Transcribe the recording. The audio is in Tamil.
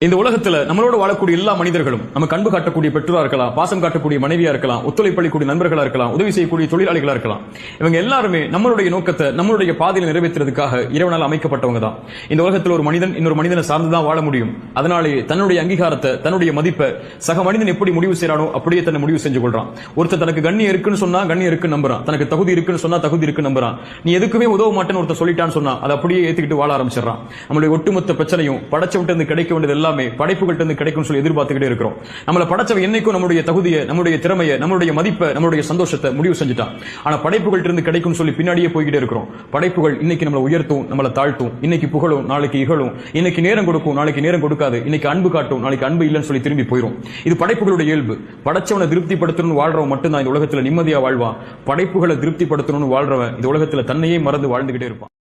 இந்த உலகத்துல நம்மளோட வாழக்கூடிய எல்லா மனிதர்களும் நமக்கு அன்பு காட்டக்கூடிய பெற்றோரா இருக்கலாம், பாசம் காட்டக்கூடிய மனைவியா இருக்கலாம், ஒத்துழைப்பளிக்கூடிய நண்பர்களா இருக்கலாம், உதவி செய்யக்கூடிய தொழிலாளிகளா இருக்கலாம். இவங்க எல்லாருமே நம்மளுடைய நோக்கத்தை நம்மளுடைய பாதையில் நிறைவேற்றுறதுக்காக இறைவனால் அமைக்கப்பட்டவங்க தான். இந்த உலகத்தில் ஒரு மனிதன் இன்னொரு மனிதனை சார்ந்துதான் வாழ முடியும். அதனாலே தன்னுடைய அங்கீகாரத்தை, தன்னுடைய மதிப்பை சக மனிதன் எப்படி முடிவு செய்யறானோ அப்படியே தன்னை முடிவு செஞ்சு கொள்றான். ஒருத்தர் தனக்கு கண்ணியம் இருக்குன்னு சொன்னா கண்ணியம் இருக்குன்னு நம்புறான், தனக்கு தகுதி இருக்குன்னு சொன்னா தகுதி இருக்குன்னு நம்புறான். நீ எதுக்குமே உதவ மாட்டேன்னு ஒருத்தர் சொல்லிட்டான்னு சொன்னா அதை அப்படியே ஏத்துக்கிட்டு வாழ ஆரம்பிச்சிடறான். நம்மளுடைய ஒட்டுமொத்த பிரச்சனையும் படைச்சவன்ட்டு இருந்து கிடைக்க வேண்டியது எல்லாமே படைப்புகள்ட்ட இருந்து கிடைக்கும் சொல்லி எதிர்பார்த்துக்கிட்டே இருக்கிறோம். நம்மளை படைச்சவன் என்னைக்கும் நம்மளுடைய தகுதியை, நம்மளுடைய திறமையை, நம்மளுடைய மதிப்பை, நம்மளுடைய சந்தோஷத்தை முடிவு செஞ்சுட்டான். ஆனா படைப்புகள்ட்ட இருந்து கிடைக்கும் சொல்லி பின்னாடியே போய்கிட்டே இருக்கிறோம். படைப்புகள் இன்னைக்கு நம்மளை உயர்த்தும், நம்மளை தாழ்த்தும், இன்னைக்கு புகழும், நாளைக்கு இகழும், இன்னைக்கு நேரம் கொடுக்கும், நாளைக்கு நேரம் கொடுக்காது, இன்னைக்கு அன்பு காட்டும், நாளைக்கு அன்பு இல்லைன்னு சொல்லி திரும்பி போயிடும். இது படைப்புகளுடைய இயல்பு. படைச்சவனை திருப்திப்படுத்தணும்னு வாழ்றவன் மட்டும்தான் இந்த உலகத்துல நிம்மதியா வாழ்வான். படைப்புகளை திருப்திப்படுத்தணும்னு வாழ்றவன் இந்த உலகத்துல தன்னையே மறந்து வாழ்ந்துகிட்டே இருப்பான்.